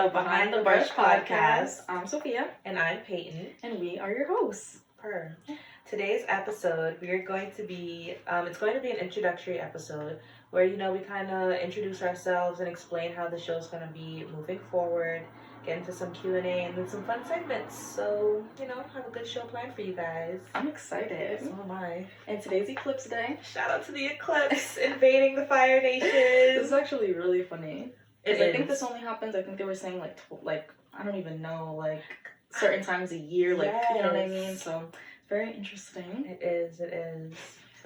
of Behind the Brush podcast. I'm Sophia. And I'm Peyton. And we are your hosts. Today's episode, we are going to be, it's going to be an introductory episode where, we kind of introduce ourselves and explain how the show's going to be moving forward, get into some Q&A and then some fun segments. So, have a good show planned for you guys. I'm excited. So am I. And today's Eclipse Day. Shout out to the eclipse invading the Fire Nation. This is actually really funny. I think this only happens, I think they were saying like I don't even know, certain times a year, yes. You know what I mean? So, very interesting. It is.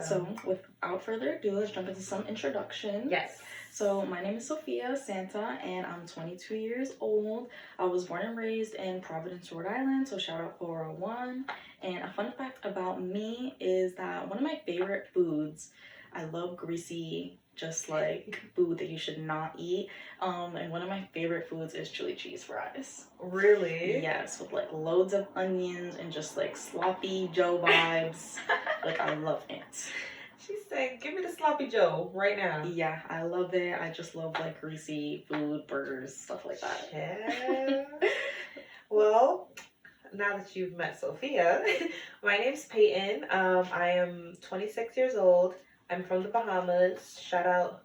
So, without further ado, let's jump into some introductions. Yes. So, my name is Sophia Santa, and I'm 22 years old. I was born and raised in Providence, Rhode Island, so shout out 401. And a fun fact about me is that one of my favorite foods, I love greasy, just food that you should not eat. And one of my favorite foods is chili cheese fries. Really? Yes, with loads of onions and just sloppy Joe vibes. I love it. She said, give me the sloppy Joe right now. Yeah, I love it. I just love greasy food, burgers, stuff like that. Yeah. Well, now that you've met Sophia, my name's Peyton. I am 26 years old. I'm from the Bahamas. Shout out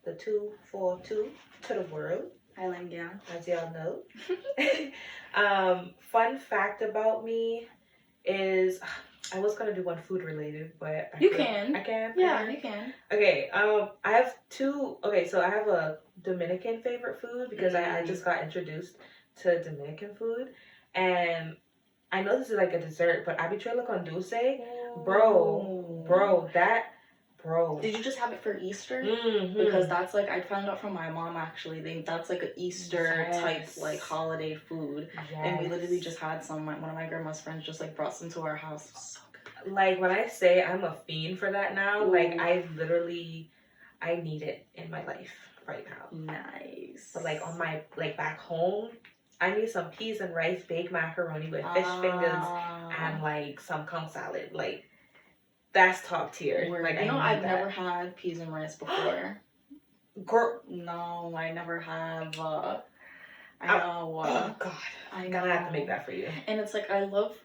the 242 to the world. Island, yeah. As y'all know. Fun fact about me is, I was gonna do one food related, but you can. I can. Yeah, you can. Okay. I have two. Okay, so I have a Dominican favorite food because I just got introduced to Dominican food, and I know this is a dessert, but habichuela con dulce, bro. Did you just have it for Easter? Mm-hmm. Because that's I found out from my mom actually. That's an Easter type holiday food, and we literally just had some. One of my grandma's friends just brought some to our house. So good. When I say I'm a fiend for that now, I need it in my life right now. Nice. But on my back home, I need some peas and rice baked macaroni with fish fingers and some conch salad. That's top tier. I've never had peas and rice before. Girl. No, I never have. Oh God. I'm gonna have to make that for you. And it's I love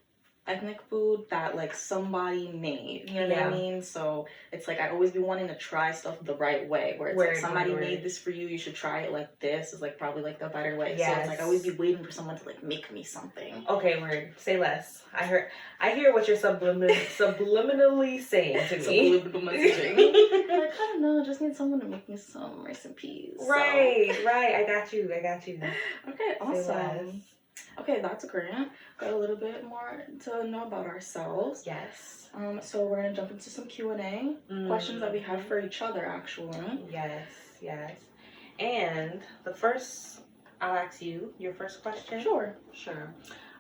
ethnic food that somebody made. You know what I mean? So it's I always be wanting to try stuff the right way. Where it's somebody made this for you, you should try it like this. Is probably the better way. Yes. So it's I always be waiting for someone to make me something. Okay, word. Say less. I hear what you're subliminally saying to me. Subliminal messaging. I don't know, just need someone to make me some rice and peas. Right. I got you. Okay, awesome. Okay, that's great. Got a little bit more to know about ourselves. Yes. So we're gonna jump into some Q&A questions that we have for each other, actually. Yes. And the first, I'll ask you your first question. Sure.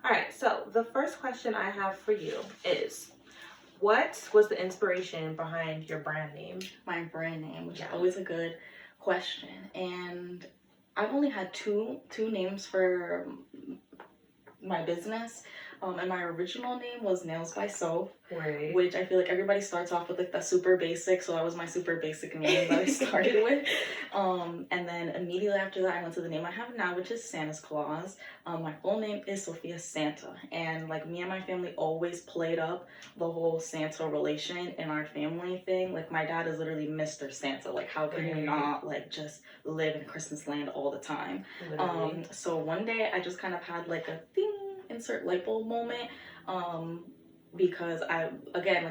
All right. So the first question I have for you is, what was the inspiration behind your brand name? My brand name, which is always a good question, and I've only had two names for my business, and my original name was Nails by Soph, which I feel everybody starts off with the super basic, so that was my super basic name that I started with, and then immediately after that I went to the name I have now, which is Santa's Claus. My full name is Sophia Santa, and me and my family always played up the whole Santa relation in our family thing. My dad is literally Mr. Santa. How can you not just live in Christmas land all the time? So one day I just kind of had a ding, insert light bulb moment, because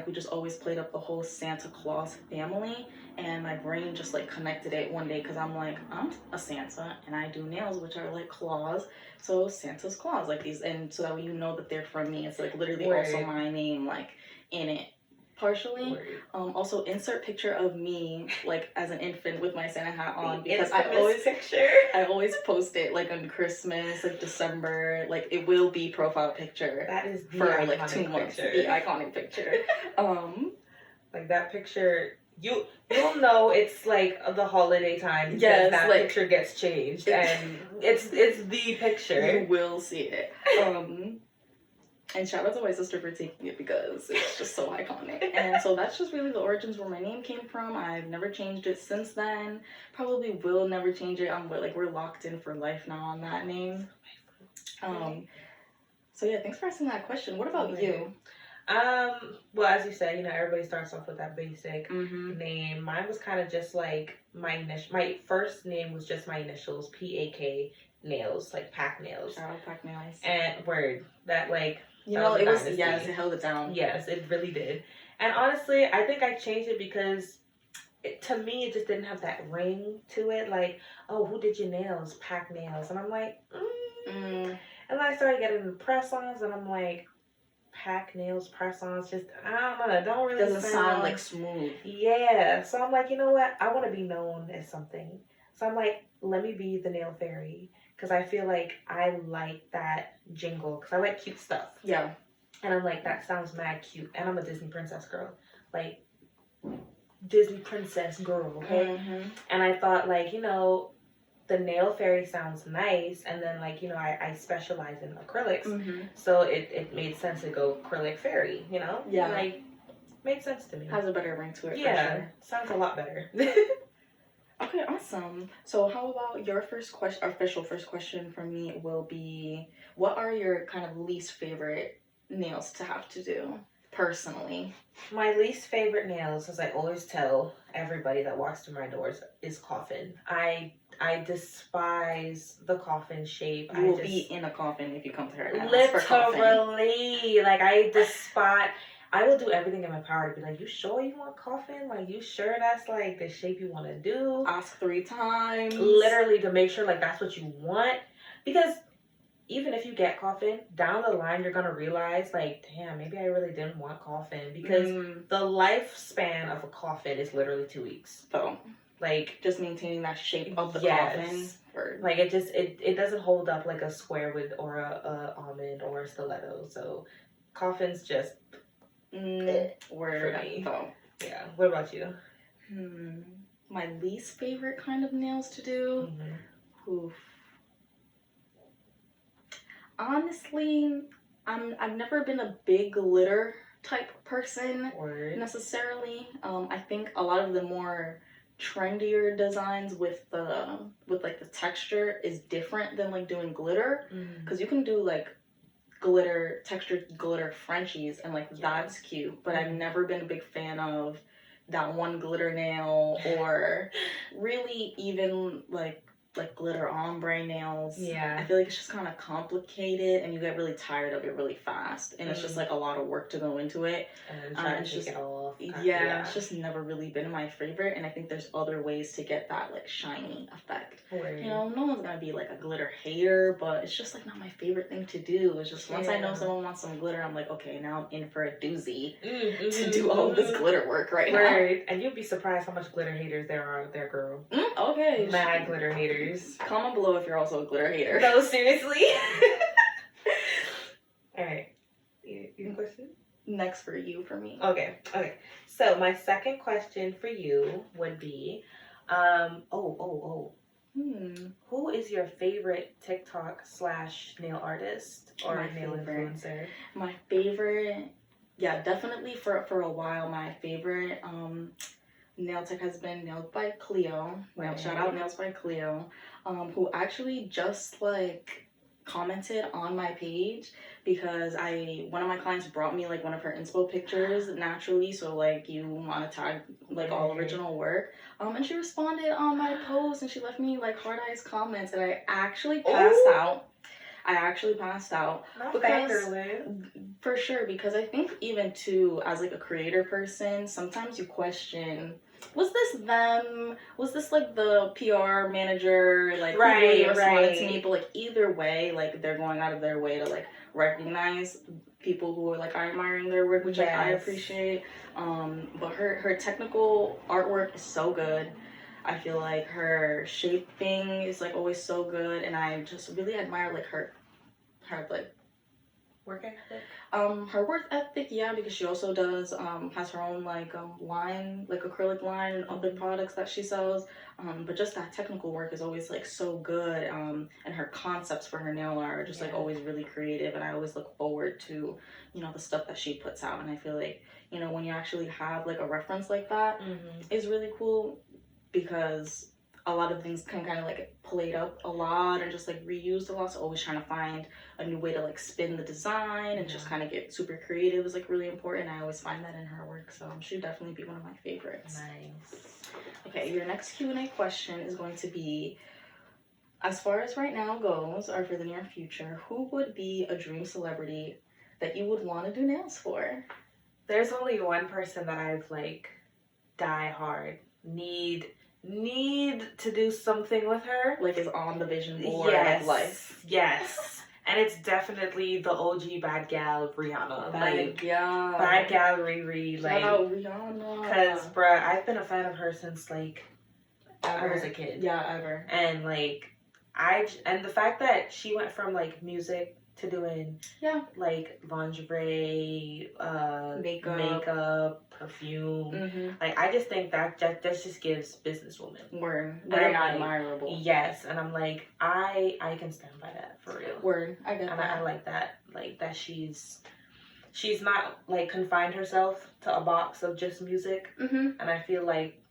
we just always played up the whole Santa Claus family, and my brain just connected it one day, because I'm I'm a Santa and I do nails, which are claws, so Santa's Claus, these, and so that that they're from me. It's literally also my name in it. Partially. Also, insert picture of me as an infant with my Santa hat on, because I always post it on Christmas, December. It will be profile picture. That is the for iconic 2 months. Picture. The iconic picture. That picture. You'll know it's the holiday time, because that picture gets changed, and it's the picture. You will see it. And shout out to my sister for taking it because it's just so iconic. And so that's just really the origins where my name came from. I've never changed it since then. Probably will never change it. We're locked in for life now on that name. So yeah, thanks for asking that question. What about you? Well, as you said, everybody starts off with that basic name. Mine was kind of just like my first name was just my initials, PAK Nails, like Pack Nails. Shout out Pack Nails. And word that like it was yes, it held it down. Yes, it really did. And honestly, I think I changed it because to me it just didn't have that ring to it. Like, oh, who did your nails? Pack Nails. And I'm like, And then I started getting the press-ons, and I'm like, Pack Nails, press-ons, just, I don't know, it don't really doesn't sound like smooth. Yeah, so I'm like, you know what? I want to be known as something. So I'm like, let me be the Nail Fairy, because I feel like I like that jingle, because I like cute stuff. Yeah. And I'm like, that sounds mad cute, and I'm a Disney princess girl. Like, Disney princess girl, okay? And I thought, like, the Nail Fairy sounds nice, and then like I specialize in acrylics, so it made sense to go acrylic fairy, Yeah, like made sense to me. Has a better ring to it. Yeah, for sure. Sounds a lot better. Okay, awesome. So how about your official first question for me will be, what are your kind of least favorite nails to have to do personally? My least favorite nails, as I always tell everybody that walks through my doors, is coffin. I despise the coffin shape. You will be in a coffin if you come to her house. Literally. Like, I will do everything in my power to be like, you sure you want coffin? Like, you sure that's like the shape you want to do? Ask 3 times. Literally, to make sure like that's what you want. Because even if you get coffin, down the line you're gonna realize like, damn, maybe I really didn't want coffin, because the lifespan of a coffin is literally 2 weeks. So like, just maintaining that shape of the coffin. Like, it doesn't hold up like a square with or a almond or a stiletto. So coffins just word for me. So. Yeah. What about you? My least favorite kind of nails to do. Oof. Honestly, I've never been a big glitter type person necessarily. I think a lot of the more trendier designs with like the texture is different than like doing glitter, because you can do like glitter, textured glitter Frenchies, and like that's cute, but I've never been a big fan of that one glitter nail, or really even like glitter ombre nails. Yeah. I feel like it's just kind of complicated, and you get really tired of it really fast, and it's just like a lot of work to go into it. And trying to take it off. Yeah, it's just never really been my favorite, and I think there's other ways to get that like shiny effect. No one's gonna be like a glitter hater, but it's just like not my favorite thing to do. It's just once I know someone wants some glitter, I'm like, okay, now I'm in for a doozy to do all of this glitter work right now. And you'd be surprised how much glitter haters there are out there, girl. Okay. Mad glitter haters. Comment below if you're also a glitter hater. No, seriously. Alright. You have a question? Next for you, for me. Okay. So my second question for you would be, who is your favorite TikTok / nail artist or nail influencer? My favorite, yeah, definitely for a while, my favorite nail tech has been Nails by Cleo. Shout out Nails by Cleo, who actually just like commented on my page, because one of my clients brought me like one of her inspo pictures naturally, so like you want to tag like all original work, and she responded on my post, and she left me like hard eyes comments, and I actually passed out. Not because for sure, because I think even too, as like a creator person, sometimes you question, was this them? Was this like the PR manager? Like, who really responded to me? But like either way, like they're going out of their way to like recognize people who are like admiring their work, which I appreciate. But her technical artwork is so good. I feel like her shaping is like always so good, and I just really admire like her like Work ethic? Her work ethic, yeah, because she also does has her own line, like acrylic line and other products that she sells. But just that technical work is always like so good. And her concepts for her nail art are just like always really creative, and I always look forward to, the stuff that she puts out. And I feel like, when you actually have like a reference like that, is really cool, because a lot of things can kind of like played up a lot and just like reused a lot. So always trying to find a new way to like spin the design and just kind of get super creative is like really important. I always find that in her work, so she'd definitely be one of my favorites. Nice. Okay, your next Q&A question is going to be, as far as right now goes, or for the near future, who would be a dream celebrity that you would want to do nails for? There's only one person that I've like die hard need to do something with her. Like is on the vision board of life. Yes. And it's definitely the OG bad gal Rihanna. Bad gal Riri. Shout out Rihanna. Because, bruh, I've been a fan of her since like I was a kid. Yeah, ever. And like and the fact that she went from like music to doing like lingerie, makeup, perfume. Like I just think that just gives businesswoman. Word. Very admirable. Yes, and I'm like I can stand by that for real. Word. I get and that. I like that. Like that she's not like confined herself to a box of just music. And I feel like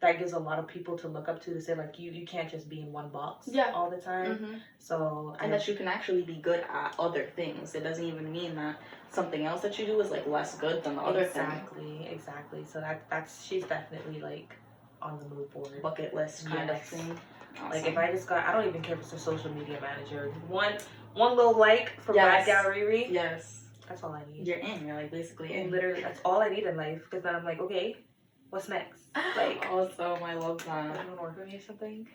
that gives a lot of people to look up to say like you can't just be in one box all the time. So that you can actually be good at other things. It doesn't even mean that something else that you do is like less good than the other thing. Exactly. So she's definitely like on the mood board, bucket list kind of thing. Awesome. Like if I don't even care if it's a social media manager. One little like from Bad Gal Riri. Yes. That's all I need. You're in. You're like basically in. Literally, that's all I need in life. Because then I'm like, okay, what's next? Like, awesome. I love that. You want to work with me or something?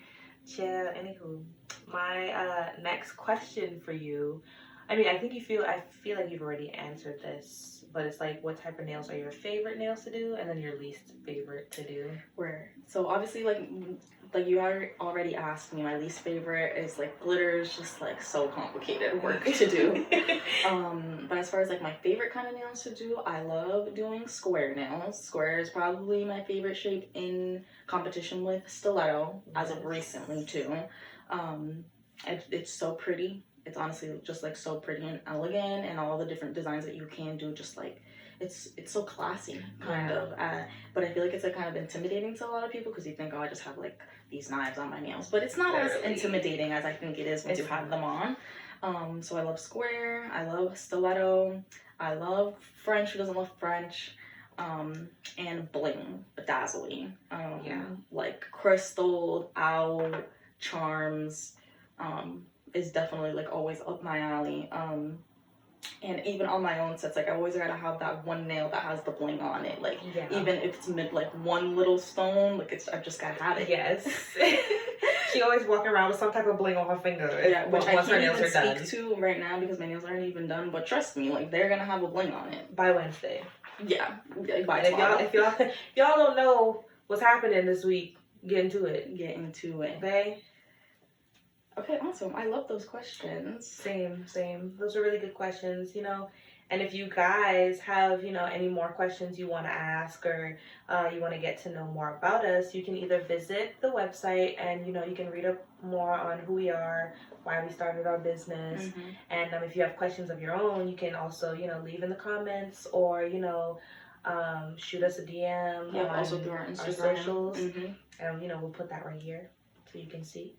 Yeah. Anywho, my next question for you. I mean, I feel like you've already answered this, but it's like, what type of nails are your favorite nails to do, and then your least favorite to do? So obviously, like you already asked me, my least favorite is like glitter is just like so complicated work to do. But as far as like my favorite kind of nails to do, I love doing square nails. Square is probably my favorite shape in competition with stiletto as of recently too. It's so pretty. It's honestly just like so pretty and elegant, and all the different designs that you can do, just like it's so classy kind of. But I feel like it's like kind of intimidating to a lot of people because you think, oh, I just have like these knives on my nails, but it's not as intimidating as I think it is once you have them on. So I love square, I love stiletto, I love French. Who doesn't love French? And bling, bedazzling, like crystal, owl, charms, is definitely like always up my alley. And even on my own sets, like I always gotta have that one nail that has the bling on it. Like even if it's like one little stone, like I just gotta have it. Yes. She always walking around with some type of bling on her finger. Which I can't even speak to right now because my nails aren't even done. But trust me, like they're gonna have a bling on it by Wednesday. Yeah, by tomorrow. If y'all don't know what's happening this week, get into it. Okay. Okay, awesome. I love those questions. Same. Those are really good questions, And if you guys have, any more questions you want to ask or you want to get to know more about us, you can either visit the website and, you can read up more on who we are, why we started our business. And if you have questions of your own, you can also, leave in the comments or, shoot us a DM. Also through our Instagram. Our socials. And, we'll put that right here so you can see.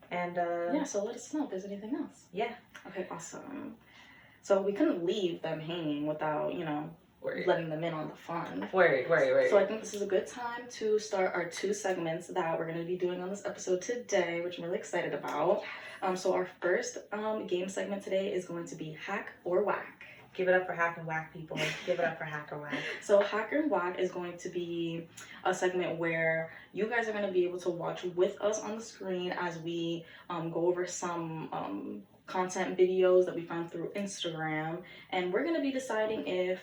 And so let us know if there's anything else. Yeah. Okay, awesome. So we couldn't leave them hanging without, letting them in on the fun. Word. So I think this is a good time to start our 2 segments that we're going to be doing on this episode today, which I'm really excited about. So our first game segment today is going to be Hack or Whack. Give it up for Hack and Whack, people. Give it up for Hack or Whack. So Hack and Whack is going to be a segment where you guys are going to be able to watch with us on the screen as we go over some content videos that we found through Instagram. And we're going to be deciding if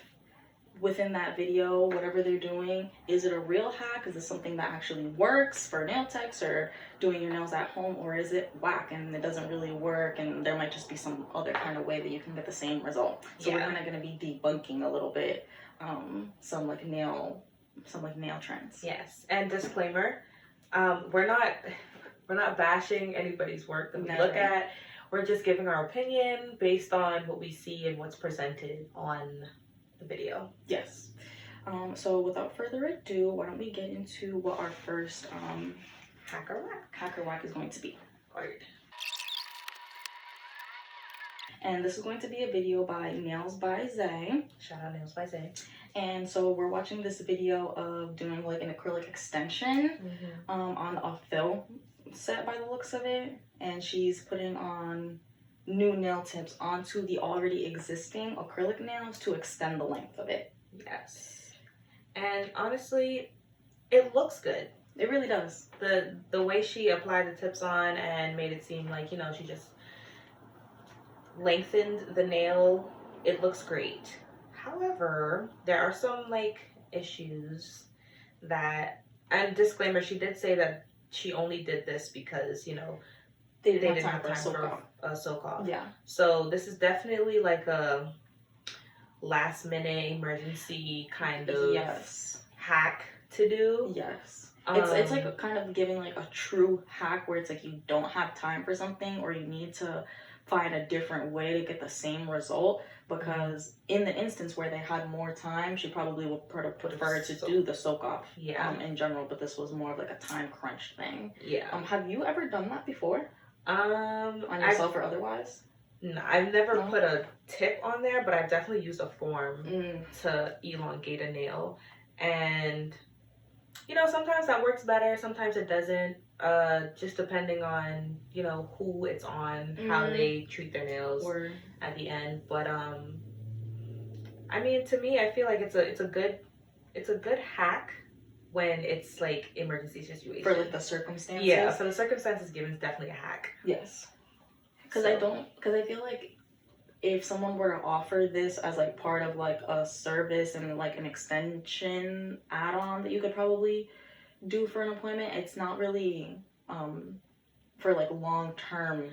within that video, whatever they're doing, is it a real hack? Is it something that actually works for nail techs or doing your nails at home, or is it whack and it doesn't really work and there might just be some other kind of way that you can get the same result? So we're kind of going to be debunking a little bit some like nail trends. Yes, and disclaimer, we're not bashing anybody's work that we look at. We're just giving our opinion based on what we see and what's presented on the video. Yes. So without further ado, why don't we get into what our first hacker whack is going to be. Right. And this is going to be a video by Nails by Zay. Shout out Nails by Zay. And so we're watching this video of doing like an acrylic extension on a fill set by the looks of it. And she's putting on new nail tips onto the already existing acrylic nails to extend the length of it. Yes. And honestly, it looks good. It really does. The way she applied the tips on and made it seem like, she just lengthened the nail, it looks great. However, there are some issues that, and disclaimer, she did say that she only did this because, they didn't have time for a soak off. Yeah. So this is definitely like a last minute emergency kind of hack to do. Yes. It's like kind of giving like a true hack where it's like you don't have time for something or you need to find a different way to get the same result, because in the instance where they had more time, she probably would prefer to do the soak off in general, but this was more of like a time crunch thing. Yeah. Have you ever done that before? On yourself or otherwise? No, I've never put a tip on there, but I've definitely used a form to elongate a nail. And, sometimes that works better, sometimes it doesn't, just depending on, who it's on, how they treat their nails at the end. But, I mean, to me, I feel like it's a good hack when it's like emergency situation. For like the circumstances? Yeah, for the circumstances given, it's definitely a hack. Yes. Because I feel like if someone were to offer this as like part of like a service and like an extension add-on that you could probably do for an appointment, it's not really for like long-term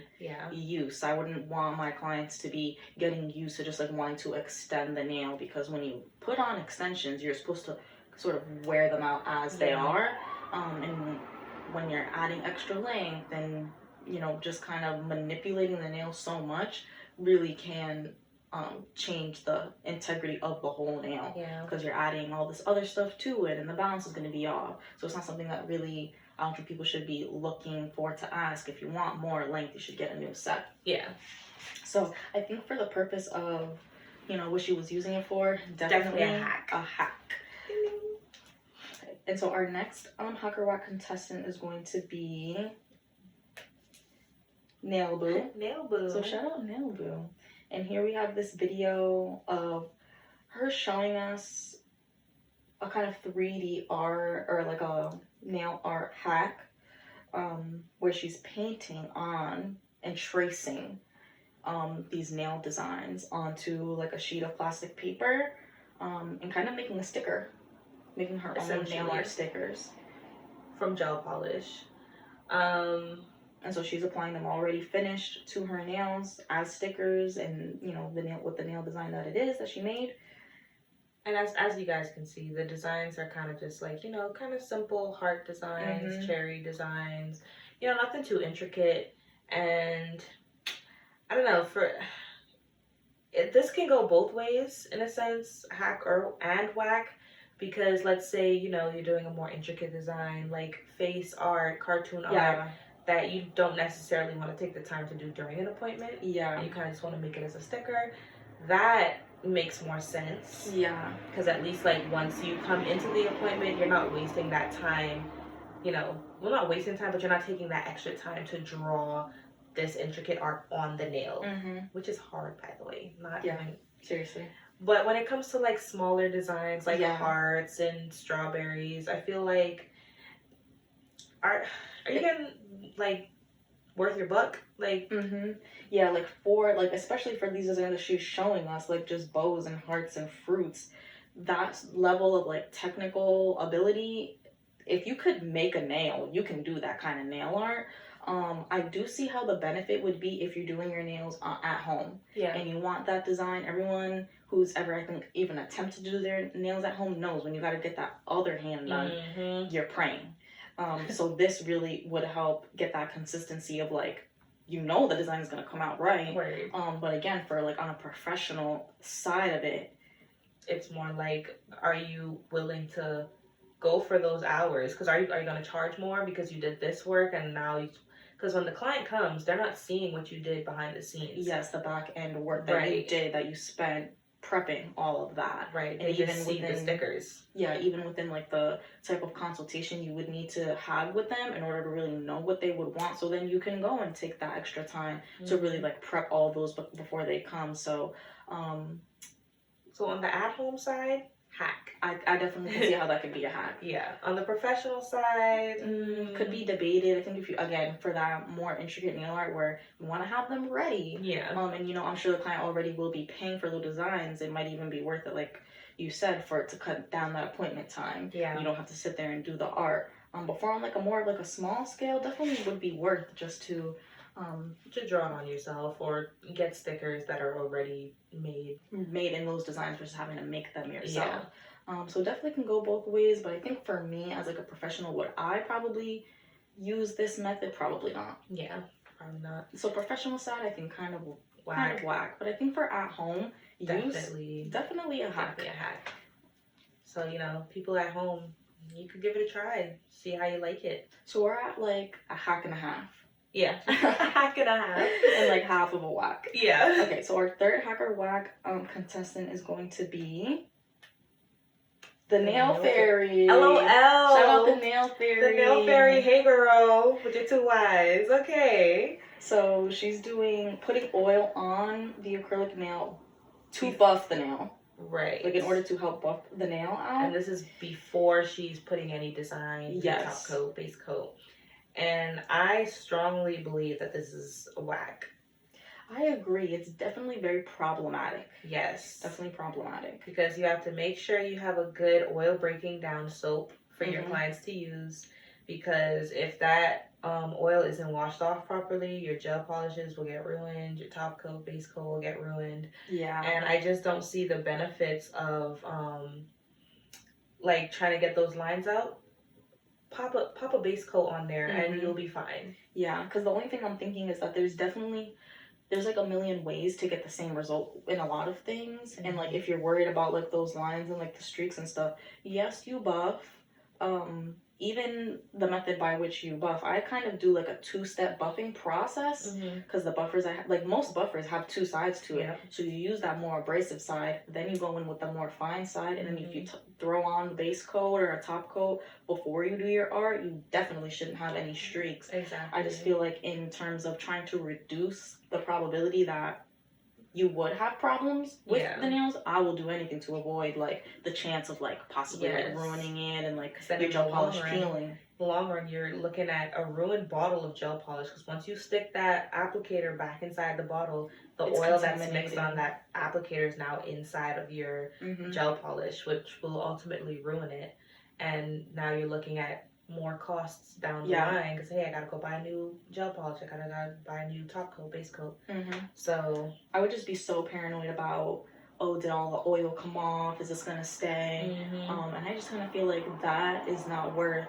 use. I wouldn't want my clients to be getting used to just like wanting to extend the nail, because when you put on extensions, you're supposed to sort of wear them out as they are, and when you're adding extra length and just kind of manipulating the nail so much really can change the integrity of the whole nail, because you're adding all this other stuff to it and the balance is going to be off. So it's not something that really I don't think people should be looking for to ask. If you want more length, you should get a new set. So I think for the purpose of what she was using it for, definitely a hack. Okay. And so our next hacker whack contestant is going to be Nail Boo. Nail Boo. So shout out Nail Boo. And here we have this video of her showing us a kind of 3D art, or like a nail art hack, where she's painting on and tracing these nail designs onto like a sheet of plastic paper, and kind of making a sticker, making her own nail art stickers from gel polish. And so she's applying them already finished to her nails as stickers, and the nail with the nail design that it is that she made. And as you guys can see, the designs are kind of just like, kind of simple heart designs, cherry designs, nothing too intricate. And I don't know, this can go both ways in a sense, hack and whack, because let's say, you're doing a more intricate design like face art, cartoon art, that you don't necessarily want to take the time to do during an appointment. And you kind of just want to make it as a sticker. That makes more sense. Because at least once you come into the appointment, you're not wasting that time, not wasting time, but you're not taking that extra time to draw this intricate art on the nail, which is hard, by the way. Seriously. But when it comes to smaller designs like hearts and strawberries, I feel like are you getting worth your buck? For especially for these designs that she's showing us, just bows and hearts and fruits, that level of like technical ability, if you could make a nail, you can do that kind of nail art. I do see how the benefit would be if you're doing your nails at home. Yeah. And you want that design. Everyone who's ever, I think, even attempted to do their nails at home knows when you got to get that other hand done, you're praying. So this really would help get that consistency of like, you know, the design is going to come out right. Right. But again, for like on a professional side of it, it's more like, are you willing to go for those hours? Because are you going to charge more because you did this work and now because when the client comes, they're not seeing what you did behind the scenes. Yes, the back end work that you did, that you spent prepping all of that. Right. And they even just see within the stickers. Yeah, even within like the type of consultation you would need to have with them in order to really know what they would want. So then you can go and take that extra time to really like prep all those before they come. So so on the at-home side, hack. I definitely can see how that could be a hack. Yeah. On the professional side, could be debated. I think if you, again, for that more intricate nail art where you want to have them ready. Yeah. And you know, I'm sure the client already will be paying for the designs. It might even be worth it, like you said, for it to cut down that appointment time. Yeah. You don't have to sit there and do the art. But for on like a more of like a small scale, definitely would be worth just to draw it on yourself or get stickers that are already made in those designs versus having to make them yourself. So definitely can go both ways, but I think for me as like a professional, would I probably use this method? Probably not. Yeah, probably not. So professional side, I think kind of whack, but I think for at home, definitely a hack. Definitely a hack. So, you know, people at home, you could give it a try, see how you like it. So we're at like a hack and a half. Yeah, a hack and a half. And like half of a whack. Yeah. Okay, so our third hack or whack contestant is going to be the Nail Fairy. LOL. Shout out the Nail Fairy. The Nail Fairy. Hey girl, with your two eyes. Okay. So she's putting oil on the acrylic nail to buff the nail. Right. Like in order to help buff the nail out. And this is before she's putting any design, top coat, base coat. And I strongly believe that this is a whack. I agree. It's definitely very problematic. Yes. Definitely problematic. Because you have to make sure you have a good oil breaking down soap for your clients to use. Because if that oil isn't washed off properly, your gel polishes will get ruined, your top coat, base coat will get ruined. Yeah. And I just don't see the benefits of like trying to get those lines out. Pop a base coat on there and you'll be fine. Yeah, because the only thing I'm thinking is that there's like a million ways to get the same result in a lot of things. And like if you're worried about like those lines and like the streaks and stuff, yes, you buff. Even the method by which you buff, I kind of do like a 2-step buffing process because the buffers, like most buffers have 2 sides to it. So you use that more abrasive side, then you go in with the more fine side, and then if you throw on the base coat or a top coat before you do your art, you definitely shouldn't have any streaks. Exactly. I just feel like in terms of trying to reduce the probability that you would have problems with the nails, I will do anything to avoid like the chance of like possibly like ruining it and like your gel polish peeling. In the long run, you're looking at a ruined bottle of gel polish because once you stick that applicator back inside the bottle, the oil that's mixed on that applicator is now inside of your gel polish, which will ultimately ruin it. And now you're looking at more costs down the line because hey, I gotta go buy a new gel polish, I gotta buy a new top coat, base coat. So I would just be so paranoid about, oh, did all the oil come off, is this gonna stay? And I just kind of feel like that is not worth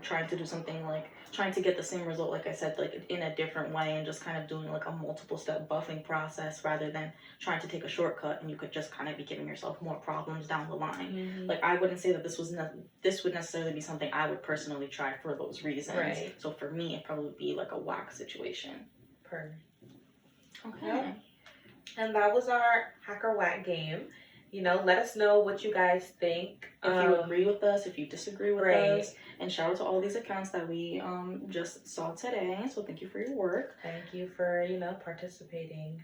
trying to do something like trying to get the same result, like I said, like in a different way, and just kind of doing like a multiple step buffing process rather than trying to take a shortcut, and you could just kind of be giving yourself more problems down the line. Like I wouldn't say that this would necessarily be something I would personally try for those reasons. So for me, it probably would be like a whack situation. Okay. Yep. And that was our hacker whack game. You know, let us know what you guys think. If you agree with us, if you disagree with us. And shout out to all these accounts that we just saw today. So thank you for your work. Thank you for, you know, participating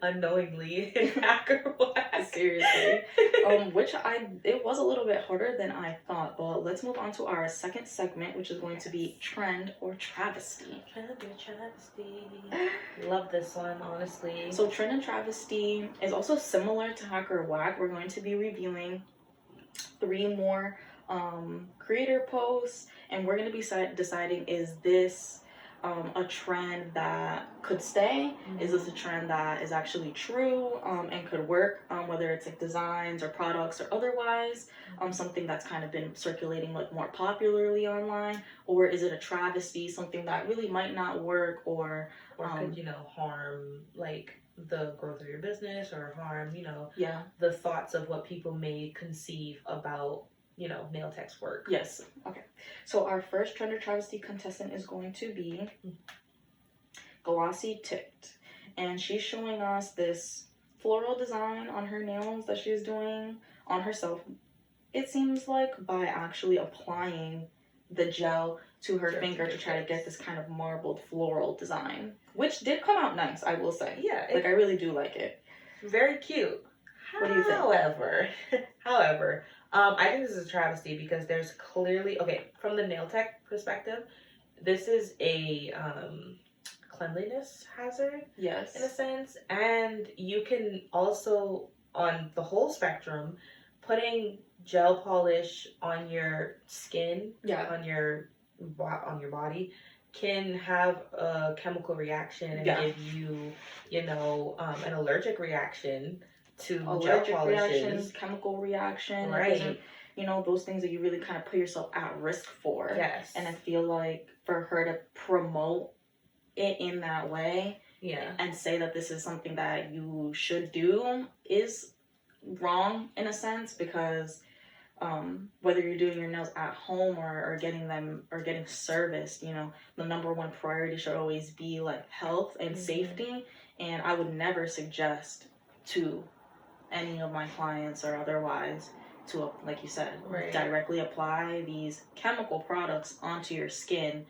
unknowingly in hacker whack. Seriously. It was a little bit harder than I thought, but let's move on to our second segment, which is going to be Trend or Travesty. Trend or Travesty. Love this one, honestly. So Trend and Travesty is also similar to Hack or Whack. We're going to be reviewing 3 more creator posts, and we're gonna be deciding, is this a trend that could stay? Is this a trend that is actually true and could work, whether it's like designs or products or otherwise, something that's kind of been circulating like more popularly online? Or is it a travesty, something that really might not work, or could, you know, harm like the growth of your business, or harm, you know, yeah, the thoughts of what people may conceive about, you know, nail tech's work. yes. Okay, so our first trend or travesty contestant is going to be Glossy Tipped, and she's showing us this floral design on her nails that she's doing on herself. It seems like by actually applying the gel to her finger to try to get this kind of marbled floral design, which did come out nice, I will say. Yeah, like I really do like it. Very cute. What do you think? However, I think this is a travesty because there's clearly, okay, from the nail tech perspective, this is a cleanliness hazard, Yes, in a sense, and you can also, on the whole spectrum, putting gel polish on your skin, yeah, on your body, can have a chemical reaction and Yeah. give you, you know, an allergic reaction to gel allergic polishes. reactions, chemical reaction, Right. Those are, you know, those things that you really kind of put yourself at risk for. Yes. And I feel like for her to promote it in that way, Yeah. and say that this is something that you should do is wrong in a sense, because whether you're doing your nails at home or getting them or getting serviced, you know, the number one priority should always be like health and safety. And I would never suggest to any of my clients or otherwise to, like you said, directly apply these chemical products onto your skin,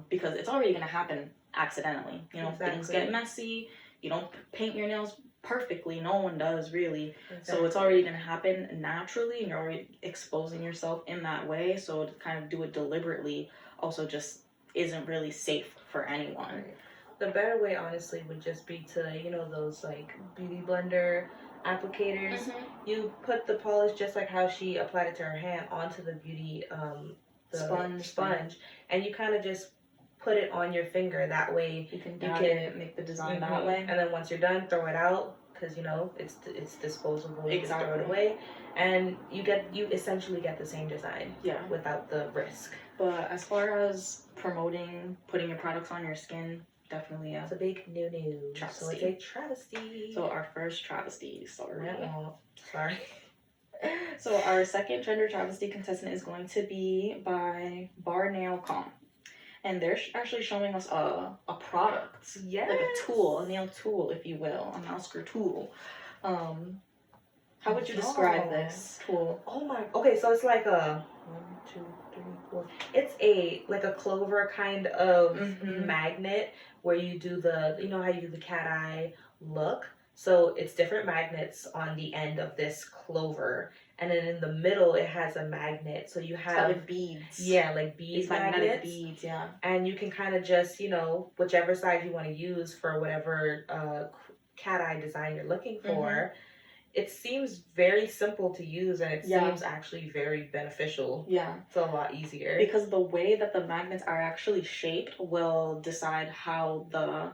because it's already going to happen accidentally. You know, things get messy. You don't paint your nails perfectly. No one does, really. So it's already going to happen naturally, and you're already exposing yourself in that way. So to kind of do it deliberately also just isn't really safe for anyone. The better way, honestly, would just be to, you know, those like beauty blender applicators. You put the polish just like how she applied it to her hand onto the beauty sponge, and you kind of just put it on your finger. That way you can make the design that way, and then once you're done, throw it out, because you know it's disposable. You just throw it away, and you essentially get the same design without the risk. But as far as promoting putting your products on your skin, definitely it's a big no. Travesty. So it's a travesty. So our first travesty, sorry. So our second gender travesty contestant is going to be by Bar Nail Comp. And they're actually showing us a product. Yes. Like a tool, a nail tool, if you will. A mouse screw tool. How would you describe this tool? Oh my, okay, so it's like a 1, 2, 3, 4. It's like a clover kind of magnet where you do you know how you do the cat eye look? So it's different magnets on the end of this clover. And then in the middle, it has a magnet. So you have like beads. Yeah, like beads, magnetic beads, yeah. And you can kind of just, you know, whichever side you want to use for whatever cat eye design you're looking for. It seems very simple to use, and it seems actually very beneficial. Yeah. It's a lot easier. Because the way that the magnets are actually shaped will decide how the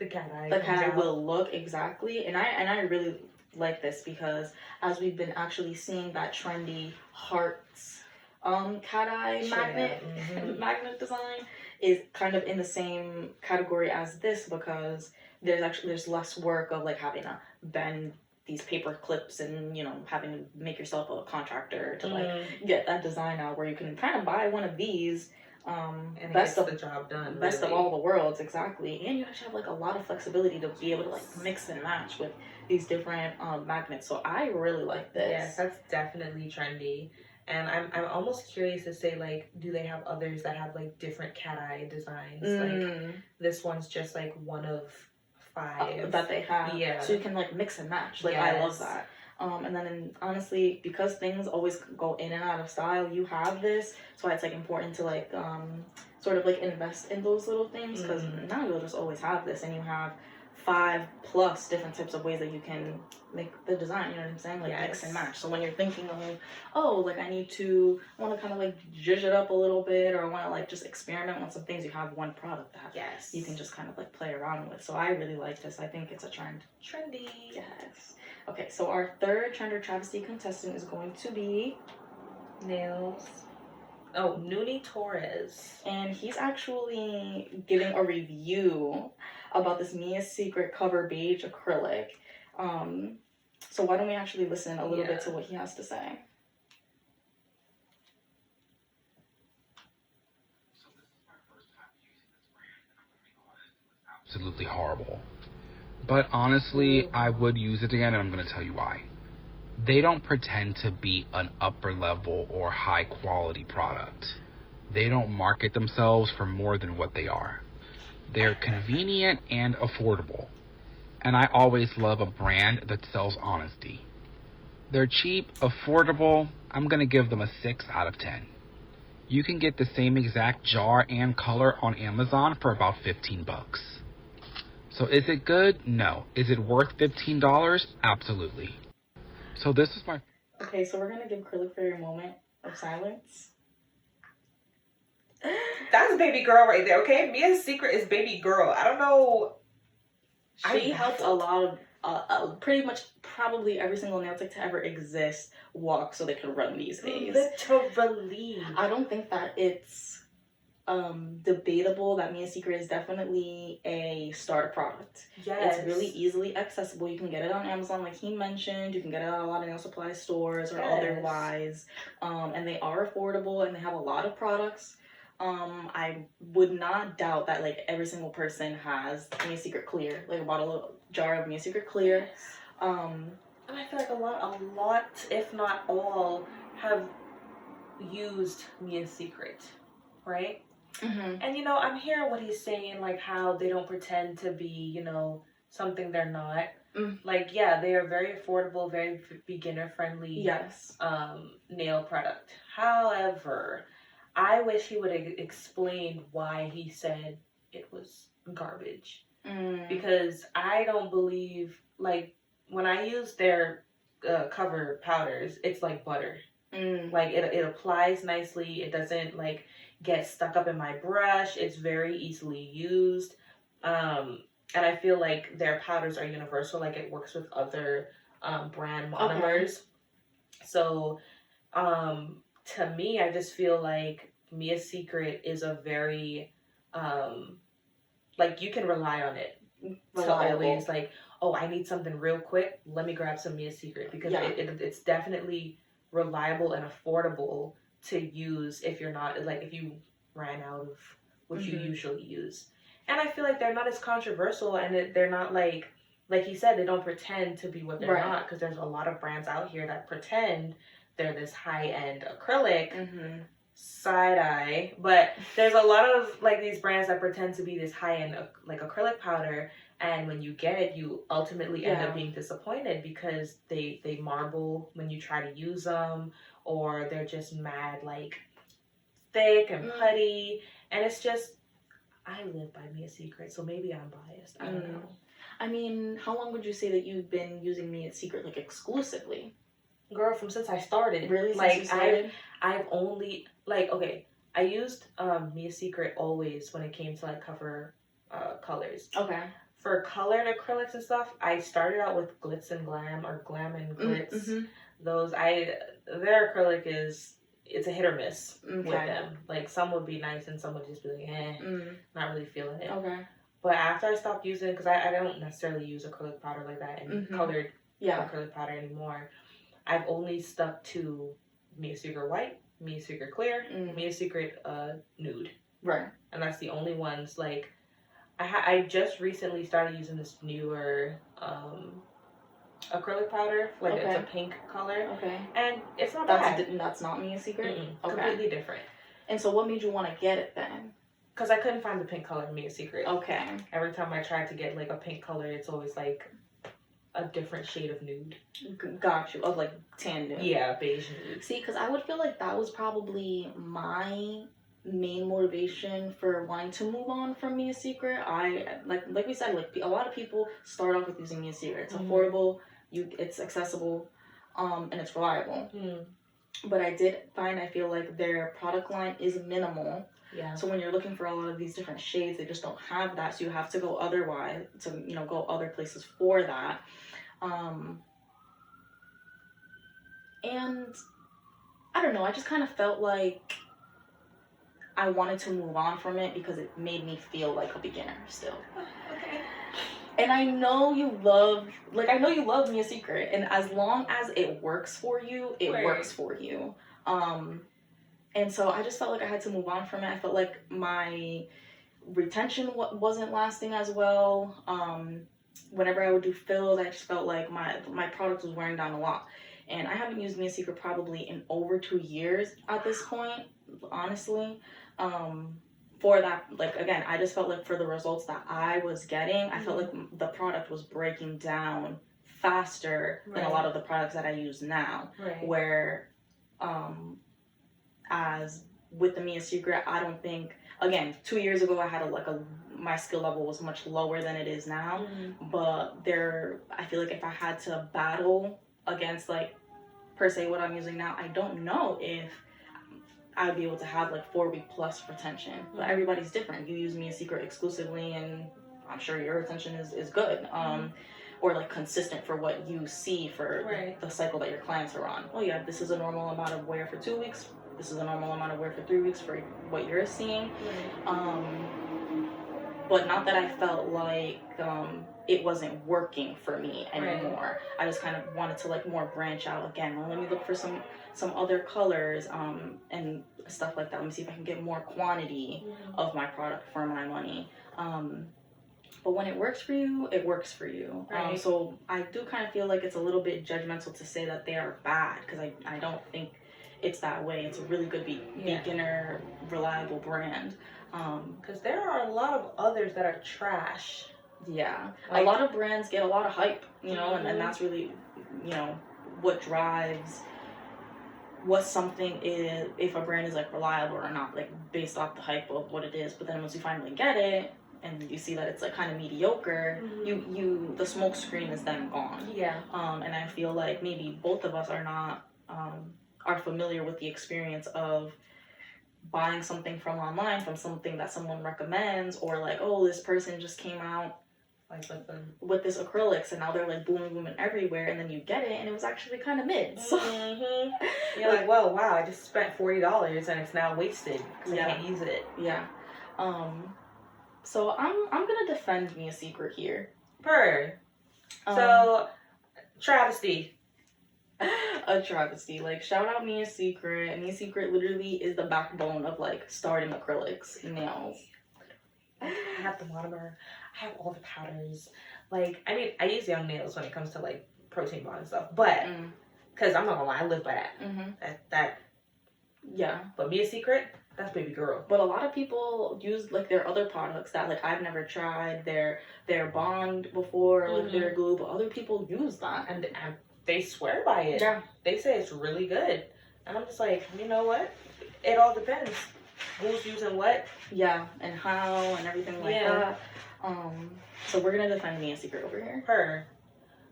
cat eye will look exactly. And I really like this, because as we've been actually seeing that trendy hearts cat eye magnet design is kind of in the same category as this, because there's less work of like having to bend these paper clips and, you know, having to make yourself a contractor to like get that design out, where you can kind of buy one of these and best of the job done, best of all the worlds, exactly. And you actually have like a lot of flexibility to be able to like mix and match with these different magnets. So I really like this. Yes, that's definitely trendy. And I'm almost curious to say, like, do they have others that have like different cat eye designs? Like this one's just like one of 5 that they have. Yeah. So you can like mix and match. Like I love that. And then honestly, because things always go in and out of style, you have this. So it's like important to like sort of like invest in those little things, because now you'll just always have this, and you have 5+ different types of ways that you can make the design, you know what I'm saying? Like mix and Yes. match. So when you're thinking of, oh, like I want to kind of like zhuzh it up a little bit, or I want to like just experiment with some things, you have one product that Yes. you can just kind of like play around with. So I really like this. I think it's a trend. Trendy. Yes. Okay, so our third trend or travesty contestant is going to be Nails. Oh, Noonie Torres. And he's actually giving a review about this Mia's Secret Cover Beige acrylic. So why don't we actually listen a little bit to what he has to say? Absolutely horrible. But honestly, I would use it again, and I'm going to tell you why. They don't pretend to be an upper level or high quality product. They don't market themselves for more than what they are. They're convenient and affordable. And I always love a brand that sells honesty. They're cheap, affordable. I'm going to give them a 6 out of 10. You can get the same exact jar and color on Amazon for about $15. So is it good? No. Is it worth $15? Absolutely. So this is my... Okay, so we're going to give Acrylic Fairy a moment of silence. That's baby girl right there, okay? Mia's Secret is baby girl. I don't know. She helped a lot of, pretty much probably every single nail tech to ever exist walk so they could run these days. Literally. I don't think that it's debatable that Mia's Secret is definitely a starter product. Yes. It's really easily accessible. You can get it on Amazon, like he mentioned. You can get it at a lot of nail supply stores or otherwise. And they are affordable and they have a lot of products. I would not doubt that like every single person has Mia's Secret Clear, like a jar of Mia's Secret Clear. And I feel like a lot, if not all, have used Mia's Secret, right? Mm-hmm. And you know, I'm hearing what he's saying, like how they don't pretend to be, you know, something they're not. Like, yeah, they are very affordable, very beginner friendly. Yes. Nail product. However, I wish he would have explained why he said it was garbage. Because I don't believe, like, when I use their cover powders, it's like butter. Like, it applies nicely. It doesn't, like, get stuck up in my brush. It's very easily used. And I feel like their powders are universal. Like, it works with other brand monomers. Okay. So, to me, I just feel like Mia's Secret is a very, like, you can rely on it. To always, like, oh, I need something real quick. Let me grab some Mia's Secret. Because it's definitely reliable and affordable to use if you're not, like, if you ran out of what you usually use. And I feel like they're not as controversial, and they're not like he said, they don't pretend to be what they're not, because there's a lot of brands out here that pretend they're this high-end acrylic, side-eye, but there's a lot of, like, these brands that pretend to be this high-end, like, acrylic powder, and when you get it, you ultimately end up being disappointed because they marble when you try to use them, or they're just mad, like, thick and putty, and it's just, I live by Mia's Secret, so maybe I'm biased. I don't know. I mean, how long would you say that you've been using Mia's Secret, like, exclusively? Girl, from since I started. Really? Like, since you started? I've only, like, okay, I used Mia's Secret always when it came to, like, cover colors. Okay. For colored acrylics and stuff, I started out with Glitz and Glam, or Glam and Glitz. Those, their acrylic it's a hit or miss with them. Like, some would be nice and some would just be like, not really feeling it. Okay. But after I stopped using it, because I don't necessarily use acrylic powder like that and colored acrylic powder anymore, I've only stuck to Mia's Secret White, Mia's Secret Clear, Mia's Secret Nude. Right. And that's the only ones, like, I just recently started using this newer acrylic powder, like it's a pink color. Okay. And it's not bad. That's not Mia's Secret? Okay. Completely different. And so what made you want to get it then? Because I couldn't find the pink color in Mia's Secret. Okay. Every time I tried to get, like, a pink color, it's always, like, a different shade of nude. Got you. Of, like, tan nude. Yeah, beige nude. See, because I would feel like that was probably my main motivation for wanting to move on from Mia Secret. I like we said, like a lot of people start off with using Mia Secret. It's affordable, it's accessible, and it's reliable. But I feel like their product line is minimal. Yeah. So when you're looking for a lot of these different shades, they just don't have that. So you have to go go other places for that. And I don't know, I just kind of felt like I wanted to move on from it because it made me feel like a beginner still. Okay. And I know you love Mia Secret, and as long as it works for you, it works for you. And so I just felt like I had to move on from it. I felt like my retention wasn't lasting as well. Whenever I would do fills, I just felt like my product was wearing down a lot. And I haven't used Mia Secret probably in over 2 years at this point, honestly. For that, like, again, I just felt like for the results that I was getting, I felt like the product was breaking down faster than a lot of the products that I use now. Where, as with the Mia Secret, I don't think, again, 2 years ago I had my skill level was much lower than it is now. But I feel like if I had to battle against, like, per se what I'm using now, I don't know if I'd be able to have like 4-week plus retention. But everybody's different. You use Mia Secret exclusively, and I'm sure your retention is good. Or like consistent for what you see for the cycle that your clients are on. Oh yeah, this is a normal amount of wear for 2 weeks. This is a normal amount of wear for 3 weeks for what you're seeing. But not that I felt like it wasn't working for me anymore. I just kind of wanted to like more branch out again. Well, let me look for some other colors and stuff like that. Let me see if I can get more quantity of my product for my money. But when it works for you, it works for you. So I do kind of feel like it's a little bit judgmental to say that they are bad, because I don't think it's that way. It's a really good beginner, reliable brand. Because there are a lot of others that are trash. Yeah. Like, a lot of brands get a lot of hype, and that's really, what drives what something is, if a brand is like reliable or not, like based off the hype of what it is. But then once you finally get it and you see that it's like kind of mediocre, the smoke screen is then gone. And I feel like maybe both of us are familiar with the experience of buying something from online, from something that someone recommends, or like, oh, this person just came out like with this acrylics and now they're like booming everywhere, and then you get it and it was actually kind of mid. So you're like, whoa, wow, I just spent $40 and it's now wasted because I can't use it. So I'm gonna defend Mia Secret here. So Travesty. A travesty. Like, shout out Mia Secret. Mia Secret literally is the backbone of like starting acrylics nails. I have the monomer. I have all the powders. Like, I mean, I use Young Nails when it comes to like protein bond and stuff, but because I'm not gonna lie, I live by that. But Mia Secret, that's baby girl. But a lot of people use like their other products that like I've never tried. Their Bond before, like their glue, but other people use that and they swear by it. They say it's really good. And I'm just like, you know what? It all depends. Who's using what? And how and everything like that. So we're gonna defend Mia Secret over here.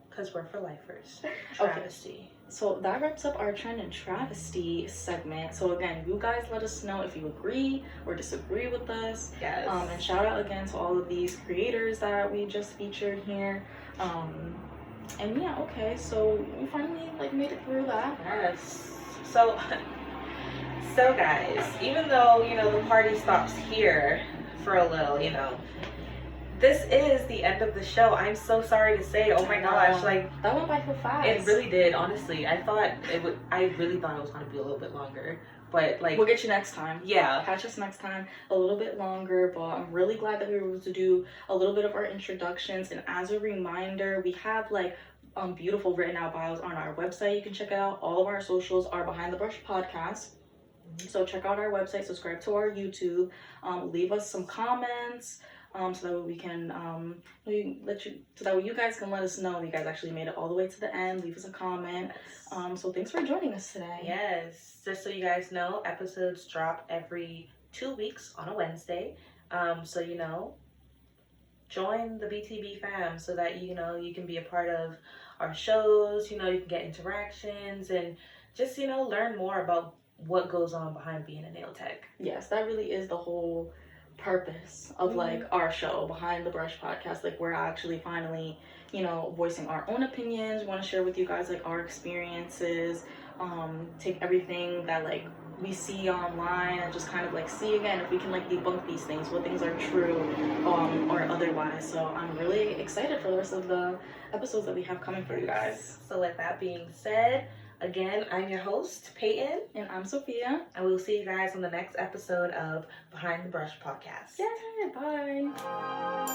Because we're for lifers. Travesty. Okay. So that wraps up our Trend and Travesty segment. So again, you guys let us know if you agree or disagree with us. And shout out again to all of these creators that we just featured here. And okay, so we finally like made it through that. So guys, even though, the party stops here for a little, this is the end of the show. I'm so sorry to say. Oh my gosh, like that went by so fast. It really did, honestly. I really thought it was gonna be a little bit longer. But like, we'll get you next time. Catch us next time a little bit longer. But I'm really glad that we were able to do a little bit of our introductions. And as a reminder, we have like beautiful written out bios on our website. You can check it out. All of our socials are Behind the Brush Podcast. So check out our website, subscribe to our YouTube, leave us some comments, so that we can so that you guys can let us know you guys actually made it all the way to the end. Leave us a comment. So thanks for joining us today. Just so you guys know, episodes drop every 2 weeks on a Wednesday. So, join the BTB fam so that, you can be a part of our shows, you can get interactions and just, learn more about what goes on behind being a nail tech. Yes, that really is the whole purpose of like our show, Behind the Brush podcast. Like, we're actually finally, voicing our own opinions. We want to share with you guys like our experiences, take everything that like we see online and just kind of like see again if we can like debunk these things, what things are true or otherwise. So I'm really excited for the rest of the episodes that we have coming for you guys. So with that being said, again, I'm your host, Peyton. And I'm Sophia. And we'll see you guys on the next episode of Behind the Brush podcast. Yay, bye.